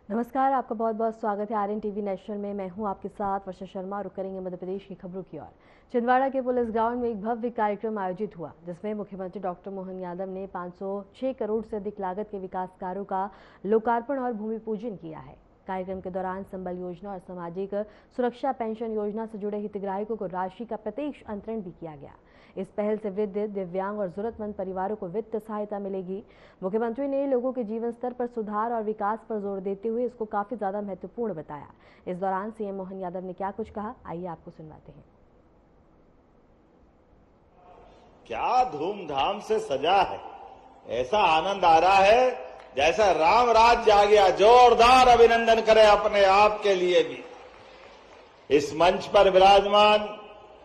नमस्कार, आपका बहुत बहुत स्वागत है आरएन टीवी नेशनल में। मैं हूं आपके साथ वर्षा शर्मा। रुक करेंगे मध्य प्रदेश की खबरों की ओर। छिंदवाड़ा के पुलिस ग्राउंड में एक भव्य कार्यक्रम आयोजित हुआ, जिसमें मुख्यमंत्री डॉक्टर मोहन यादव ने 506 करोड़ से अधिक लागत के विकास कार्यों का लोकार्पण और भूमि पूजन किया है। कार्यक्रम के दौरान संबल योजना और सामाजिक सुरक्षा पेंशन योजना से जुड़े हितग्राहियों को राशि का प्रत्यक्ष अंतरण भी किया गया। इस पहल से वृद्ध, दिव्यांग और जरूरतमंद परिवारों को वित्त सहायता मिलेगी। मुख्यमंत्री ने लोगों के जीवन स्तर पर सुधार और विकास पर जोर देते हुए इसको काफी ज्यादा महत्वपूर्ण बताया। इस दौरान सीएम मोहन यादव ने क्या कुछ कहा, आइए आपको सुनवाते हैं। क्या धूमधाम से सजा है, ऐसा आनंद आ रहा है जैसा राम राज्य आ गया। जोरदार अभिनंदन करें अपने आप के लिए भी। इस मंच पर विराजमान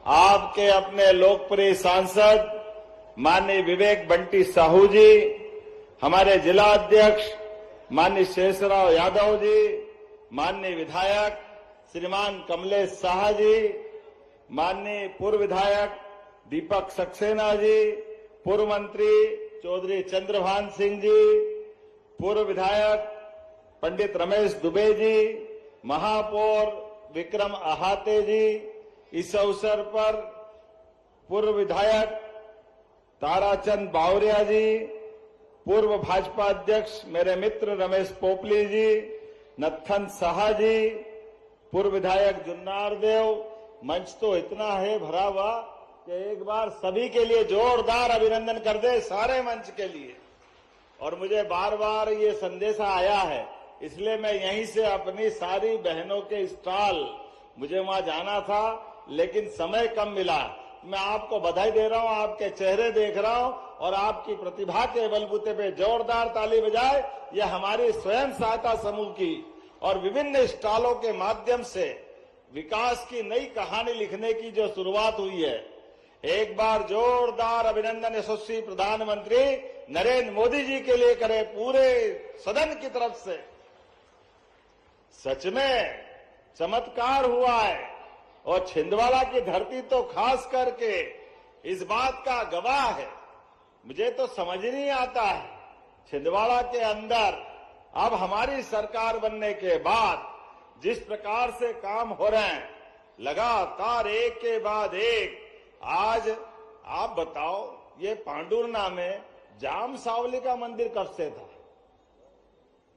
आपके अपने लोकप्रिय सांसद माननीय विवेक बंटी साहू जी, हमारे जिला अध्यक्ष माननीय शेषराव यादव जी, माननीय विधायक श्रीमान कमलेश शाह जी, माननीय पूर्व विधायक दीपक सक्सेना जी, पूर्व मंत्री चौधरी चंद्रभान सिंह जी, पूर्व विधायक पंडित रमेश दुबे जी, महापौर विक्रम आहाते जी, इस अवसर पर पूर्व विधायक ताराचंद बावरिया जी, पूर्व भाजपा अध्यक्ष मेरे मित्र रमेश पोपली जी, नत्थन शाह जी, पूर्व विधायक जुन्नार देव। मंच तो इतना है भरा हुआ कि एक बार सभी के लिए जोरदार अभिनंदन कर दे, सारे मंच के लिए। और मुझे बार बार ये संदेशा आया है, इसलिए मैं यहीं से अपनी सारी बहनों के स्टॉल, मुझे वहां जाना था लेकिन समय कम मिला। मैं आपको बधाई दे रहा हूं, आपके चेहरे देख रहा हूं और आपकी प्रतिभा के बलबूते पे जोरदार ताली बजाए। यह हमारी स्वयं सहायता समूह की और विभिन्न स्टॉलों के माध्यम से विकास की नई कहानी लिखने की जो शुरुआत हुई है। एक बार जोरदार अभिनंदन यशस्वी प्रधानमंत्री नरेंद्र मोदी जी के लिए करें, पूरे सदन की तरफ से। सच में चमत्कार हुआ है और छिंदवाड़ा की धरती तो खास करके इस बात का गवाह है। मुझे तो समझ नहीं आता है, छिंदवाड़ा के अंदर अब हमारी सरकार बनने के बाद जिस प्रकार से काम हो रहे हैं, लगातार एक के बाद एक। आज आप बताओ, ये पांडुरना में जाम सावली का मंदिर कब से था?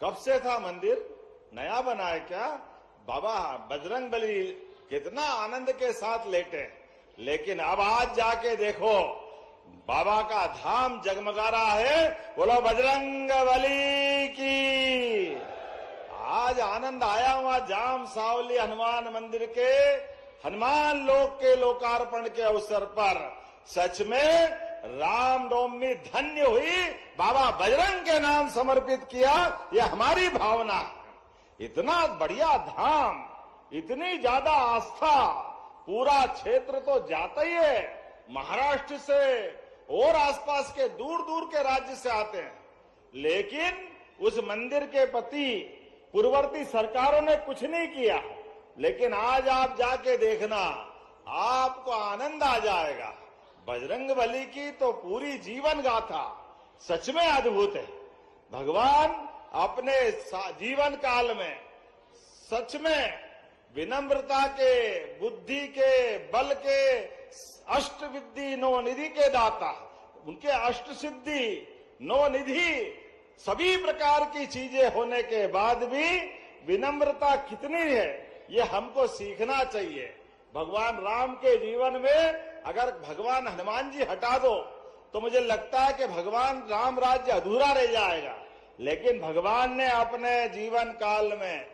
कब से था मंदिर? नया बना है क्या? बाबा बजरंग बली कितना आनंद के साथ लेटे, लेकिन अब आज जाके देखो बाबा का धाम जगमगा रहा है। बोलो बजरंग बली की। आज आनंद आया वहां जाम सावली हनुमान मंदिर के हनुमान लोक के लोकार्पण के अवसर पर। सच में रामनवमी धन्य हुई, बाबा बजरंग के नाम समर्पित किया, यह हमारी भावना। इतना बढ़िया धाम, इतनी ज्यादा आस्था, पूरा क्षेत्र तो जाता ही है। महाराष्ट्र से और आसपास के दूर दूर के राज्य से आते हैं, लेकिन उस मंदिर के प्रति पूर्ववर्ती सरकारों ने कुछ नहीं किया। लेकिन आज आप जाके देखना, आपको आनंद आ जाएगा। बजरंग बली की तो पूरी जीवन गाथा सच में अद्भुत है। भगवान अपने जीवन काल में सच में विनम्रता के, बुद्धि के, बल के, अष्ट विद्धि नौ निधि के दाता। उनके अष्ट सिद्धि नौ निधि सभी प्रकार की चीजें होने के बाद भी विनम्रता कितनी है, ये हमको सीखना चाहिए। भगवान राम के जीवन में अगर भगवान हनुमान जी हटा दो तो मुझे लगता है कि भगवान राम राज्य अधूरा रह जाएगा। लेकिन भगवान ने अपने जीवन काल में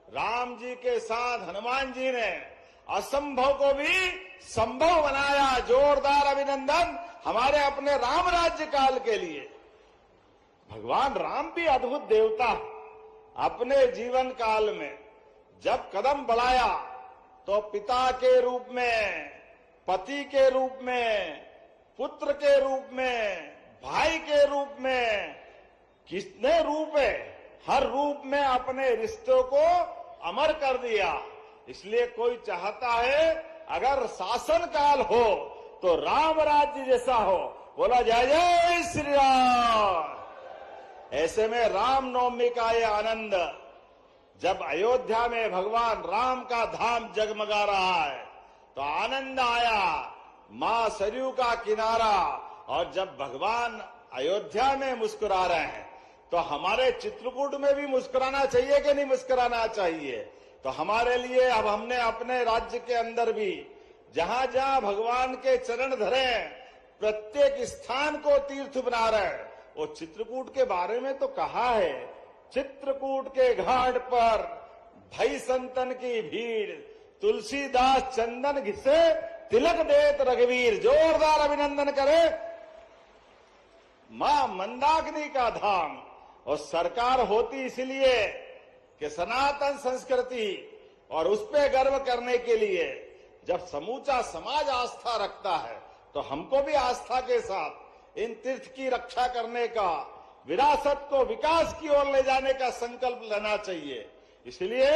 राम जी के साथ हनुमान जी ने असंभव को भी संभव बनाया। जोरदार अभिनंदन हमारे अपने राम राज्य काल के लिए। भगवान राम भी अद्भुत देवता। अपने जीवन काल में जब कदम बढ़ाया तो पिता के रूप में, पति के रूप में, पुत्र के रूप में, भाई के रूप में, कितने रूप है, हर रूप में अपने रिश्तों को अमर कर दिया। इसलिए कोई चाहता है अगर शासन काल हो तो राम राज्य जैसा हो। बोला जय जय श्री राम। ऐसे में रामनवमी का ये आनंद जब अयोध्या में भगवान राम का धाम जगमगा रहा है तो आनंद आया, मां सरयू का किनारा। और जब भगवान अयोध्या में मुस्कुरा रहे हैं तो हमारे चित्रकूट में भी मुस्कुराना चाहिए कि नहीं मुस्कुराना चाहिए? तो हमारे लिए अब हमने अपने राज्य के अंदर भी जहां जहां भगवान के चरण धरे, प्रत्येक स्थान को तीर्थ बना रहे हैं। वो चित्रकूट के बारे में तो कहा है, चित्रकूट के घाट पर भई संतन की भीड़, तुलसीदास चंदन घिसे तिलक देत रघुवीर। जोरदार अभिनंदन करे मां मंदाकिनी का धाम। और सरकार होती इसलिए कि सनातन संस्कृति और उस पे गर्व करने के लिए। जब समूचा समाज आस्था रखता है तो हमको भी आस्था के साथ इन तीर्थ की रक्षा करने का, विरासत को विकास की ओर ले जाने का संकल्प लेना चाहिए। इसलिए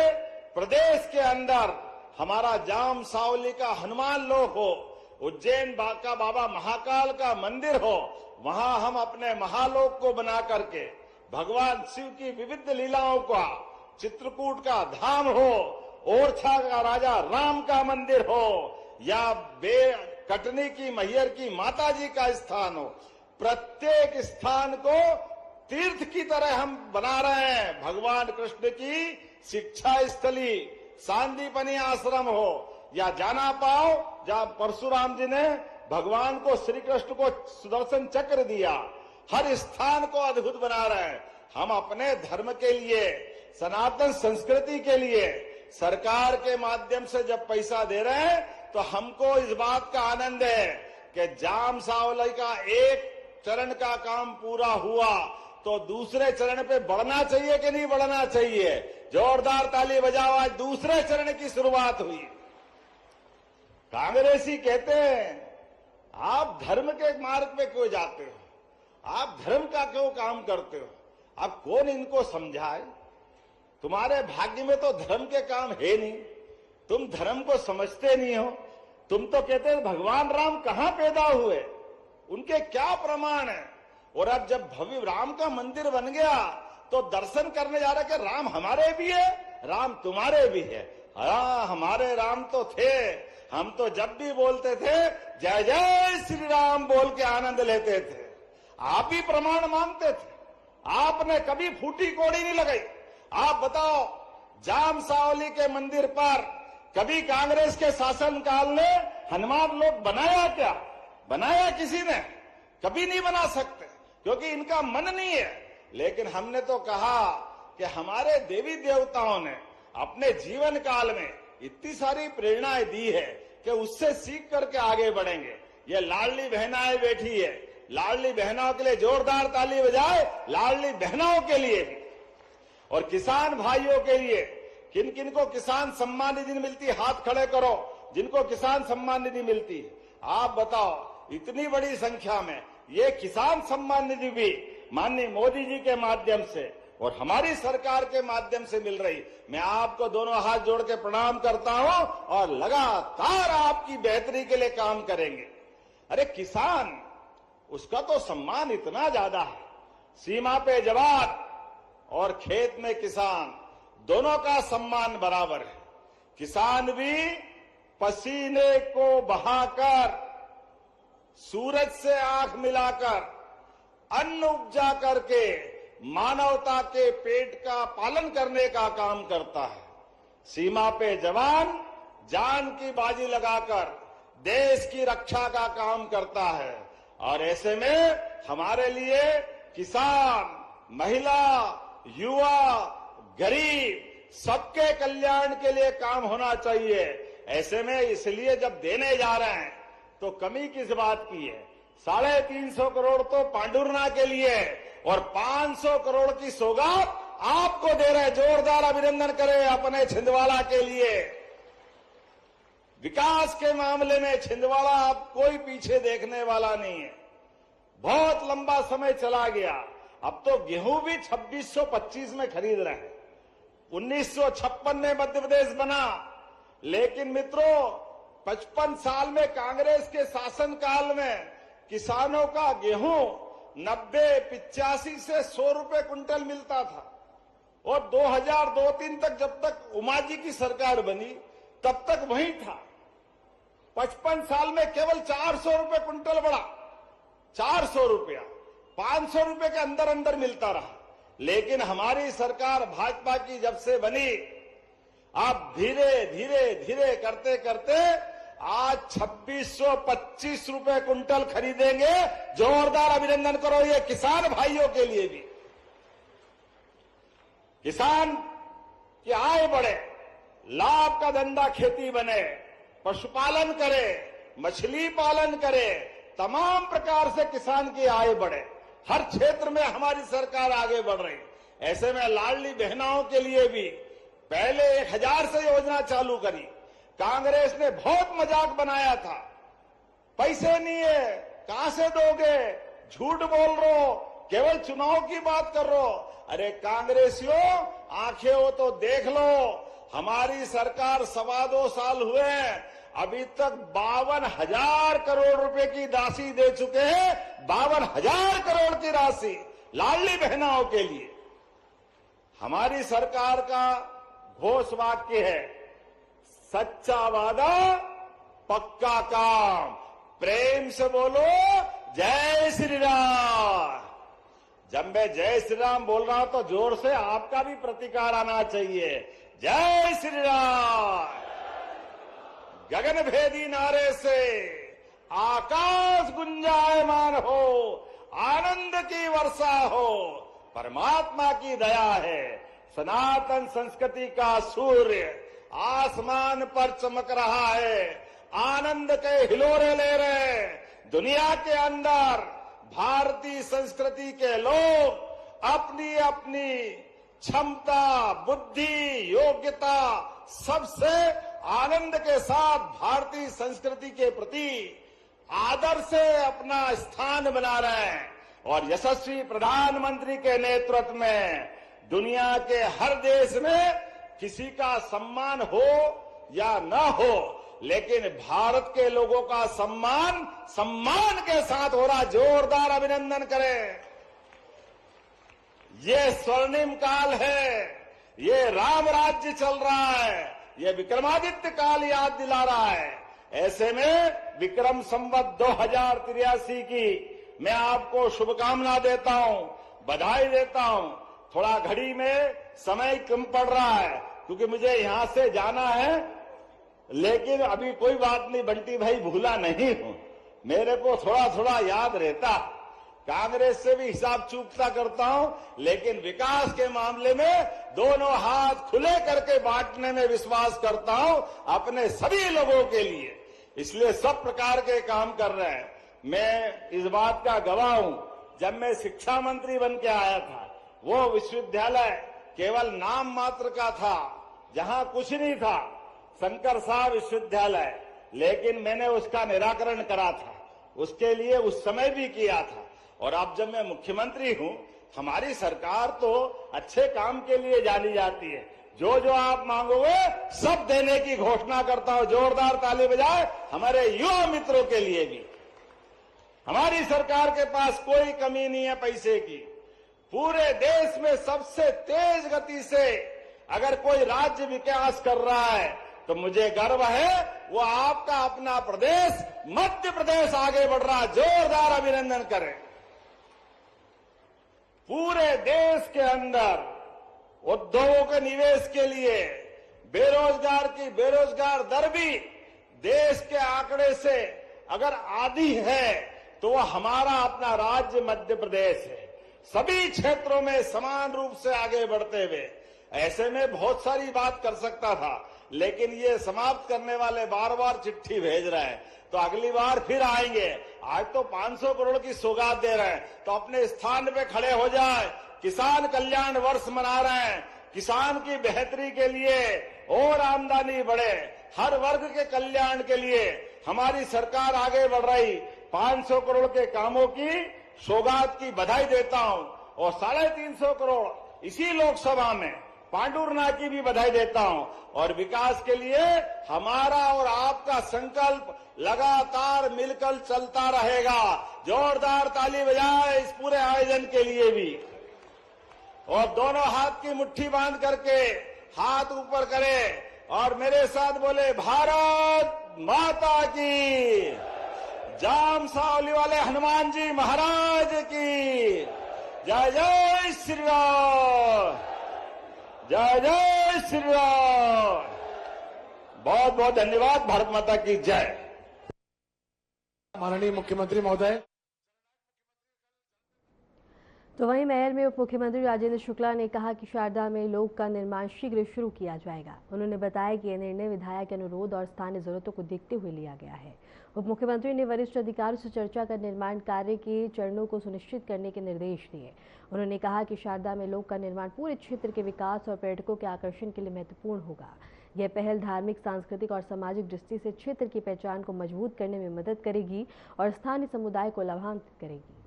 प्रदेश के अंदर हमारा जाम सावली का हनुमान लोक हो, उज्जैन का बाबा महाकाल का मंदिर हो, वहां हम अपने महालोक को बना करके भगवान शिव की विविध लीलाओं का, चित्रकूट का धाम हो, ओरछा का राजा राम का मंदिर हो, या कटनी की मैहर की माता जी का स्थान हो, प्रत्येक स्थान को तीर्थ की तरह हम बना रहे हैं। भगवान कृष्ण की शिक्षा स्थली सांदीपनी आश्रम हो, या जाना पाओ जहां परशुराम जी ने भगवान को, श्री कृष्ण को सुदर्शन चक्र दिया, हर स्थान को अद्भुत बना रहे हैं। हम अपने धर्म के लिए, सनातन संस्कृति के लिए सरकार के माध्यम से जब पैसा दे रहे हैं तो हमको इस बात का आनंद है कि जाम सावली का एक चरण का काम पूरा हुआ तो दूसरे चरण पे बढ़ना चाहिए कि नहीं बढ़ना चाहिए? जोरदार ताली बजाओ, आज दूसरे चरण की शुरुआत हुई। कांग्रेसी कहते हैं आप धर्म के मार्ग पे क्यों जाते हो, आप धर्म का क्यों काम करते हो? अब कौन इनको समझाए? तुम्हारे भाग्य में तो धर्म के काम है नहीं, तुम धर्म को समझते नहीं हो। तुम तो कहते हैं भगवान राम कहां पैदा हुए, उनके क्या प्रमाण है? और अब जब भव्य राम का मंदिर बन गया तो दर्शन करने जा रहे कि राम हमारे भी है, राम तुम्हारे भी है। हाँ, हमारे राम तो थे, हम तो जब भी बोलते थे जय जय श्री राम बोल के आनंद लेते थे। आप ही प्रमाण मांगते थे, आपने कभी फूटी कोड़ी नहीं लगाई। आप बताओ, जाम सावली के मंदिर पर कभी कांग्रेस के शासनकाल ने हनुमान लोक बनाया क्या? बनाया किसी ने? कभी नहीं बना सकते, क्योंकि इनका मन नहीं है। लेकिन हमने तो कहा कि हमारे देवी देवताओं ने अपने जीवन काल में इतनी सारी प्रेरणाएं दी है कि उससे सीख करके आगे बढ़ेंगे। ये लाडली बहनाएं बैठी है, लाडली बहनों के लिए जोरदार ताली बजाए, लाडली बहनों के लिए भी। और किसान भाइयों के लिए, किन किन को किसान सम्मान निधि मिलती है, हाथ खड़े करो जिनको किसान सम्मान निधि मिलती है। आप बताओ, इतनी बड़ी संख्या में ये किसान सम्मान निधि भी माननीय मोदी जी के माध्यम से और हमारी सरकार के माध्यम से मिल रही। मैं आपको दोनों हाथ जोड़ के प्रणाम करता हूं और लगातार आपकी बेहतरी के लिए काम करेंगे। अरे किसान, उसका तो सम्मान इतना ज्यादा है, सीमा पे जवान और खेत में किसान, दोनों का सम्मान बराबर है। किसान भी पसीने को बहाकर, सूरज से आंख मिलाकर अन्न उपजा करके मानवता के पेट का पालन करने का काम करता है। सीमा पे जवान जान की बाजी लगाकर देश की रक्षा का काम करता है। और ऐसे में हमारे लिए किसान, महिला, युवा, गरीब, सबके कल्याण के लिए काम होना चाहिए। ऐसे में इसलिए जब देने जा रहे हैं तो कमी किस बात की है? 350 करोड़ तो पांडुरना के लिए और 500 करोड़ की सौगात आपको दे रहे। जोरदार अभिनंदन करें अपने छिंदवाड़ा के लिए। विकास के मामले में छिंदवाड़ा अब कोई पीछे देखने वाला नहीं है। बहुत लंबा समय चला गया, अब तो गेहूं भी 2625 में खरीद रहे हैं। 1956 में मध्य प्रदेश बना, लेकिन मित्रों 55 साल में कांग्रेस के शासनकाल में किसानों का गेहूं 90, 85 से 100 रुपए क्विंटल मिलता था। और 2002-03 तक जब तक उमा जी की सरकार बनी तब तक वही था। 55 साल में केवल 400 रुपए क्विंटल बढ़ा, 400 रुपया 500 रुपए के अंदर अंदर मिलता रहा। लेकिन हमारी सरकार भाजपा की जब से बनी, आप धीरे धीरे धीरे करते करते आज 2625 रुपए क्विंटल खरीदेंगे। जोरदार अभिनंदन करो ये किसान भाइयों के लिए भी। किसान की आय बढ़े, लाभ का धंधा खेती बने, पशुपालन करे, मछली पालन करे, तमाम प्रकार से किसान की आय बढ़े। हर क्षेत्र में हमारी सरकार आगे बढ़ रही। ऐसे में लाडली बहनाओं के लिए भी पहले 1000 से योजना चालू करी। कांग्रेस ने बहुत मजाक बनाया था, पैसे नहीं है, कहां से दोगे, झूठ बोल रहे हो, केवल चुनाव की बात कर रहे हो। अरे कांग्रेसियों, आंखें हो तो देख लो, हमारी सरकार 2.25 साल हुए हैं, अभी तक 52,000 करोड़ रुपए की राशि दे चुके हैं। 52,000 करोड़ की राशि लाडली बहनाओं के लिए। हमारी सरकार का घोष वाक्य है, सच्चा वादा पक्का काम। प्रेम से बोलो जय श्री राम। जब मैं जय श्री राम बोल रहा हूं तो जोर से आपका भी प्रतिकार आना चाहिए। जय श्री राम। गगन भेदी नारे से आकाश गुंजायमान हो, आनंद की वर्षा हो, परमात्मा की दया है। सनातन संस्कृति का सूर्य आसमान पर चमक रहा है, आनंद के हिलोरे ले रहे हैं। दुनिया के अंदर भारतीय संस्कृति के लोग अपनी अपनी क्षमता, बुद्धि, योग्यता सबसे आनंद के साथ भारतीय संस्कृति के प्रति आदर से अपना स्थान बना रहे हैं। और यशस्वी प्रधानमंत्री के नेतृत्व में दुनिया के हर देश में किसी का सम्मान हो या न हो, लेकिन भारत के लोगों का सम्मान के साथ हो रहा। जोरदार अभिनंदन करें। ये स्वर्णिम काल है, ये राम राज्य चल रहा है, ये विक्रमादित्य काल याद दिला रहा है। ऐसे में विक्रम संवत 2083 की मैं आपको शुभकामना देता हूं, बधाई देता हूं। थोड़ा घड़ी में समय कम पड़ रहा है क्योंकि मुझे यहां से जाना है, लेकिन अभी कोई बात नहीं, बंटी भाई भूला नहीं हूं। मेरे को थोड़ा थोड़ा याद रहता, कांग्रेस से भी हिसाब चूकता करता हूं, लेकिन विकास के मामले में दोनों हाथ खुले करके बांटने में विश्वास करता हूं अपने सभी लोगों के लिए। इसलिए सब प्रकार के काम कर रहे हैं। मैं इस बात का गवाह हूं, जब मैं शिक्षा मंत्री बन के आया था, वो विश्वविद्यालय केवल नाम मात्र का था, जहां कुछ नहीं था, शंकर साहब विश्वविद्यालय, लेकिन मैंने उसका निराकरण करा था, उसके लिए उस समय भी किया था। और अब जब मैं मुख्यमंत्री हूं, हमारी सरकार तो अच्छे काम के लिए जानी जाती है। जो जो आप मांगोगे सब देने की घोषणा करता हूं। जोरदार ताली बजाए हमारे युवा मित्रों के लिए भी। हमारी सरकार के पास कोई कमी नहीं है पैसे की। पूरे देश में सबसे तेज गति से अगर कोई राज्य विकास कर रहा है तो मुझे गर्व है, वो आपका अपना प्रदेश मध्य प्रदेश आगे बढ़ रहा है। जोरदार अभिनंदन करें। पूरे देश के अंदर उद्योगों के निवेश के लिए बेरोजगार की बेरोजगार दर भी देश के आंकड़े से अगर आधी है तो वह हमारा अपना राज्य मध्य प्रदेश है। सभी क्षेत्रों में समान रूप से आगे बढ़ते हुए। ऐसे में बहुत सारी बात कर सकता था, लेकिन ये समाप्त करने वाले बार बार चिट्ठी भेज रहे हैं, तो अगली बार फिर आएंगे। आज तो 500 करोड़ की सौगात दे रहे हैं, तो अपने स्थान पे खड़े हो जाए। किसान कल्याण वर्ष मना रहे हैं, किसान की बेहतरी के लिए और आमदनी बढ़े, हर वर्ग के कल्याण के लिए हमारी सरकार आगे बढ़ रही। 500 करोड़ के कामों की सौगात की बधाई देता हूं और 350 करोड़ इसी लोकसभा में पांडुरना की भी बधाई देता हूं। और विकास के लिए हमारा और आपका संकल्प लगातार मिलकर चलता रहेगा। जोरदार ताली बजाए इस पूरे आयोजन के लिए भी। और दोनों हाथ की मुट्ठी बांध करके हाथ ऊपर करे और मेरे साथ बोले, भारत माता की, जाम सावली वाले हनुमान जी महाराज की, जय जय श्री राम, जय जय श्री राम। बहुत बहुत धन्यवाद। भारत माता की जय। माननीय मुख्यमंत्री महोदय। तो वहीं महर में उप मुख्यमंत्री राजेंद्र शुक्ला ने कहा कि शारदा में लोक का निर्माण शीघ्र शुरू किया जाएगा। उन्होंने बताया कि यह निर्णय विधायक के अनुरोध और स्थानीय जरूरतों को देखते हुए लिया गया है। उप मुख्यमंत्री ने वरिष्ठ अधिकारियों से चर्चा कर निर्माण कार्य के चरणों को सुनिश्चित करने के निर्देश दिए। उन्होंने कहा कि शारदा में लोक का निर्माण पूरे क्षेत्र के विकास और पर्यटकों के आकर्षण के लिए महत्वपूर्ण होगा। यह पहल धार्मिक, सांस्कृतिक और सामाजिक दृष्टि से क्षेत्र की पहचान को मजबूत करने में मदद करेगी और स्थानीय समुदाय को लाभान्वित करेगी।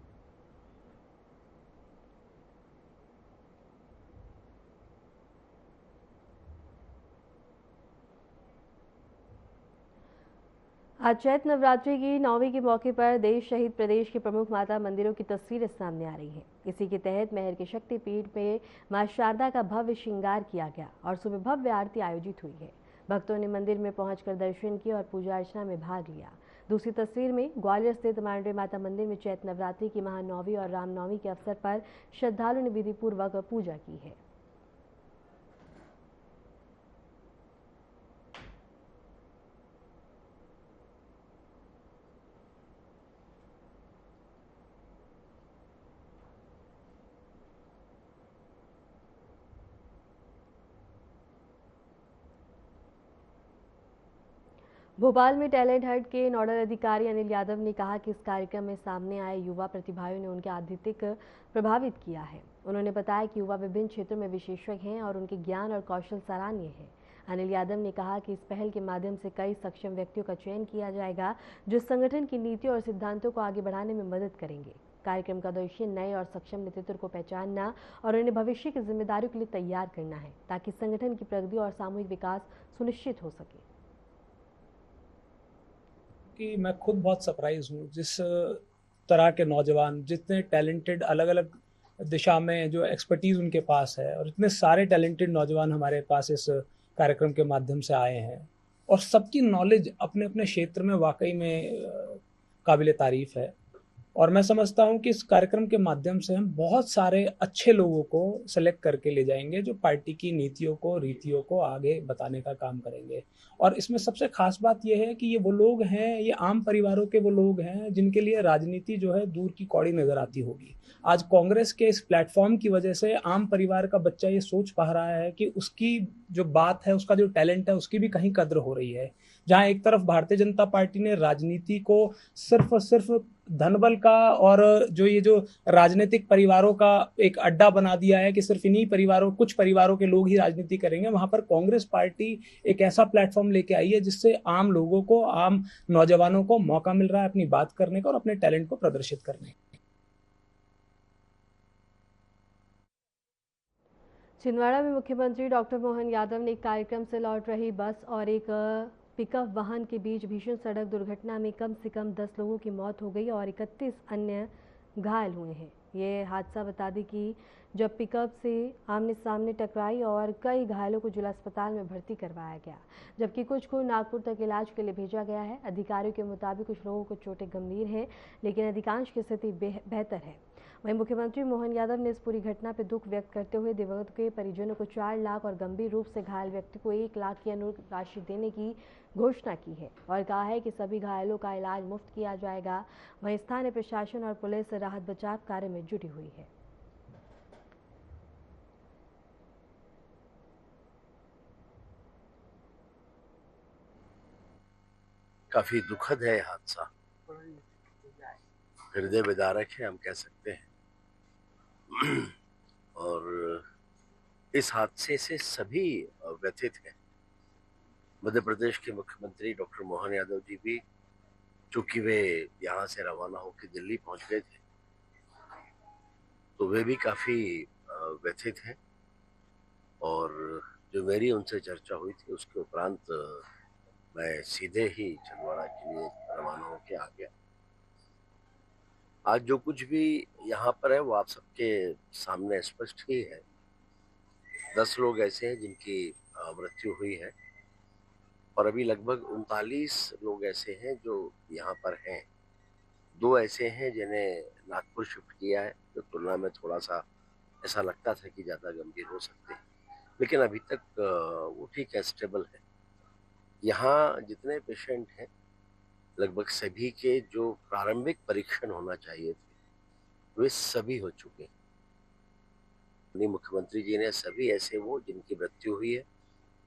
आज चैत्र नवरात्रि की 9वीं के मौके पर देश सहित प्रदेश के प्रमुख माता मंदिरों की तस्वीरें सामने आ रही हैं। इसी के तहत महर के शक्तिपीठ में मां शारदा का भव्य श्रृंगार किया गया और सुबह भव्य आरती आयोजित हुई है। भक्तों ने मंदिर में पहुंचकर दर्शन किए और पूजा अर्चना में भाग लिया। दूसरी तस्वीर में ग्वालियर स्थित मांडवी माता मंदिर में चैत्र नवरात्रि की महानवमी और रामनवमी के अवसर पर श्रद्धालुओं ने विधिपूर्वक पूजा की है। भोपाल में टैलेंट हट के नोडल अधिकारी अनिल यादव ने कहा कि इस कार्यक्रम में सामने आए युवा प्रतिभागियों ने उनके आध्यात्मिक प्रभावित किया है। उन्होंने बताया कि युवा विभिन्न क्षेत्रों में विशेषज्ञ हैं और उनके ज्ञान और कौशल सराहनीय है। अनिल यादव ने कहा कि इस पहल के माध्यम से कई सक्षम व्यक्तियों का चयन किया जाएगा जो संगठन की नीतियों और सिद्धांतों को आगे बढ़ाने में मदद करेंगे। कार्यक्रम का उद्देश्य नए और सक्षम नेतृत्व को पहचानना और उन्हें भविष्य की जिम्मेदारियों के लिए तैयार करना है ताकि संगठन की प्रगति और सामूहिक विकास सुनिश्चित हो सके। कि मैं खुद बहुत सरप्राइज हूँ जिस तरह के नौजवान, जितने टैलेंटेड, अलग अलग दिशा में जो एक्सपर्टीज उनके पास है और इतने सारे टैलेंटेड नौजवान हमारे पास इस कार्यक्रम के माध्यम से आए हैं और सबकी नॉलेज अपने अपने क्षेत्र में वाकई में काबिल तारीफ है। और मैं समझता हूं कि इस कार्यक्रम के माध्यम से हम बहुत सारे अच्छे लोगों को सेलेक्ट करके ले जाएंगे जो पार्टी की नीतियों को, रीतियों को आगे बताने का काम करेंगे। और इसमें सबसे खास बात यह है कि ये वो लोग हैं, ये आम परिवारों के वो लोग हैं जिनके लिए राजनीति जो है दूर की कौड़ी नजर आती होगी। आज कांग्रेस के इस प्लेटफॉर्म की वजह से आम परिवार का बच्चा ये सोच पा रहा है कि उसकी जो बात है, उसका जो टैलेंट है, उसकी भी कहीं कद्र हो रही है। जहां एक तरफ भारतीय जनता पार्टी ने राजनीति को सिर्फ और सिर्फ धनबल का और जो राजनीतिक परिवारों का एक अड्डा बना दिया है कि सिर्फ इन्हीं परिवारों, कुछ परिवारों के लोग ही राजनीति करेंगे, वहां पर कांग्रेस पार्टी एक ऐसा प्लेटफॉर्म लेके आई है जिससे आम लोगों को, आम नौजवानों को मौका मिल रहा है अपनी बात करने का और अपने टैलेंट को प्रदर्शित करने का। छिंदवाड़ा में मुख्यमंत्री डॉक्टर मोहन यादव ने एक कार्यक्रम से लौट रही बस और एक पिकअप वाहन के बीच भीषण सड़क दुर्घटना में कम से कम 10 लोगों की मौत हो गई और 31 अन्य घायल हुए हैं। ये हादसा बता दें कि जब पिकअप से आमने सामने टकराई और कई घायलों को जिला अस्पताल में भर्ती करवाया गया, जबकि कुछ को नागपुर तक इलाज के लिए भेजा गया है। अधिकारियों के मुताबिक कुछ लोगों को चोटें गंभीर हैं, लेकिन अधिकांश की स्थिति बेहतर है। वहीं मुख्यमंत्री मोहन यादव ने इस पूरी घटना पर दुख व्यक्त करते हुए दिवंगत के परिजनों को 4 लाख और गंभीर रूप से घायल व्यक्ति को 1 लाख की अनुग्रह राशि देने की घोषणा की है और कहा है कि सभी घायलों का इलाज मुफ्त किया जाएगा। वहीं स्थानीय प्रशासन और पुलिस राहत बचाव कार्य में जुटी हुई है। काफी दुखद है हादसा, हृदय विदारक है हम कह सकते हैं। और इस हादसे से सभी व्यथित हैं। मध्य प्रदेश के मुख्यमंत्री डॉक्टर मोहन यादव जी भी, चूंकि वे यहाँ से रवाना होकर दिल्ली पहुंच गए थे, तो वे भी काफी व्यथित हैं। और जो मेरी उनसे चर्चा हुई थी उसके उपरांत मैं सीधे ही छिंदवाड़ा के लिए रवाना होकर आ गया। आज जो कुछ भी यहाँ पर है वो आप सबके सामने स्पष्ट ही है। 10 लोग ऐसे हैं जिनकी मृत्यु हुई है और अभी लगभग 39 लोग ऐसे हैं जो यहाँ पर हैं। 2 ऐसे हैं जिन्हें नागपुर शिफ्ट किया है, जो तुलना में थोड़ा सा ऐसा लगता था कि ज्यादा गंभीर हो सकते हैं, लेकिन अभी तक वो ठीक है, स्टेबल है। यहाँ जितने पेशेंट हैं लगभग सभी के जो प्रारंभिक परीक्षण होना चाहिए थे वे सभी हो चुके हैं। मुख्यमंत्री जी ने सभी ऐसे वो जिनकी मृत्यु हुई है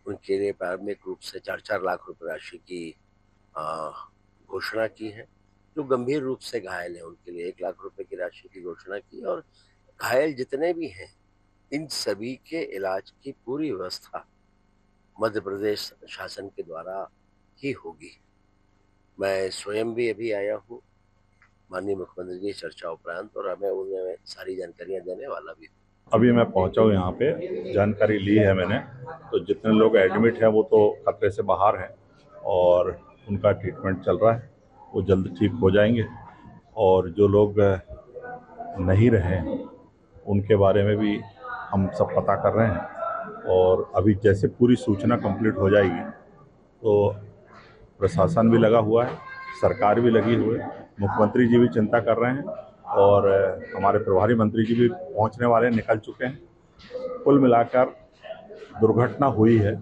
उनके लिए प्रारंभिक रूप से 4-4 लाख रुपए राशि की घोषणा की है। जो गंभीर रूप से घायल है उनके लिए 1 लाख रुपए की राशि की घोषणा की, और घायल जितने भी हैं इन सभी के इलाज की पूरी व्यवस्था मध्य प्रदेश शासन के द्वारा ही होगी। मैं स्वयं भी अभी आया हूँ माननीय मुख्यमंत्री की चर्चा उपरांत, और मैं उन्हें सारी जानकारियां देने वाला भी हूँ। अभी मैं पहुंचा हूँ यहाँ पे, जानकारी ली है मैंने, तो जितने लोग एडमिट हैं वो तो खतरे से बाहर हैं और उनका ट्रीटमेंट चल रहा है, वो जल्द ठीक हो जाएंगे। और जो लोग नहीं रहे उनके बारे में भी हम सब पता कर रहे हैं, और अभी जैसे पूरी सूचना कंप्लीट हो जाएगी तो प्रशासन भी लगा हुआ है, सरकार भी लगी हुई है, मुख्यमंत्री जी भी चिंता कर रहे हैं और हमारे प्रभारी मंत्री जी भी पहुंचने वाले हैं, निकल चुके हैं। कुल मिलाकर दुर्घटना हुई है,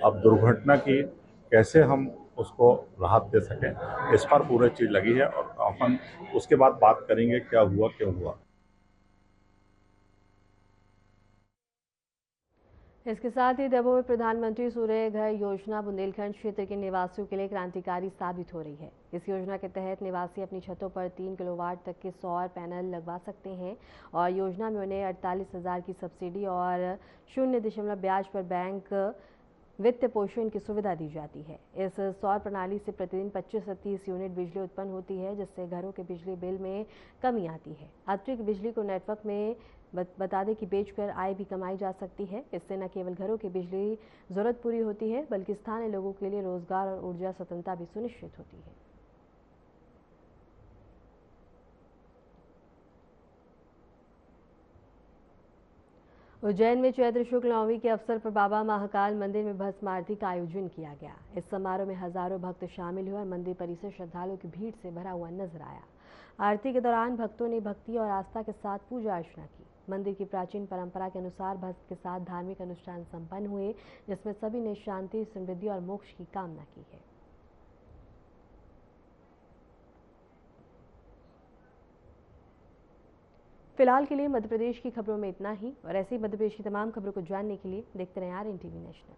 अब दुर्घटना की कैसे हम उसको राहत दे सकें इस पर पूरी चीज़ लगी है, और अपन उसके बाद बात करेंगे क्या हुआ क्यों हुआ। इसके साथ ही दमोह में प्रधानमंत्री सूर्य घर योजना बुंदेलखंड क्षेत्र के निवासियों के लिए क्रांतिकारी साबित हो रही है। इस योजना के तहत निवासी अपनी छतों पर 3 किलोवाट तक के सौर पैनल लगवा सकते हैं और योजना में उन्हें 48,000 की सब्सिडी और 0.0 ब्याज पर बैंक वित्त पोषण की सुविधा दी जाती है। इस सौर प्रणाली से प्रतिदिन 25 से 30 यूनिट बिजली उत्पन्न होती है, जिससे घरों के बिजली बिल में कमी आती है। अतिरिक्त बिजली को नेटवर्क में बता दें कि बेचकर आय भी कमाई जा सकती है। इससे न केवल घरों की बिजली जरूरत पूरी होती है, बल्कि स्थानीय लोगों के लिए रोजगार और ऊर्जा स्वतंत्रता भी सुनिश्चित होती है। उज्जैन में चैत्र शुक्ल नवमी के अवसर पर बाबा महाकाल मंदिर में भस्म आरती का आयोजन किया गया। इस समारोह में हजारों भक्त शामिल हुए और मंदिर परिसर श्रद्धालुओं की भीड़ से भरा हुआ नजर आया। आरती के दौरान भक्तों ने भक्ति और आस्था के साथ पूजा अर्चना की। मंदिर की प्राचीन परंपरा के अनुसार भक्त के साथ धार्मिक अनुष्ठान संपन्न हुए, जिसमें सभी ने शांति, समृद्धि और मोक्ष की कामना की है। फिलहाल के लिए मध्य प्रदेश की खबरों में इतना ही, और ऐसी मध्य प्रदेश की तमाम खबरों को जानने के लिए देखते रहें RNTV नेशनल।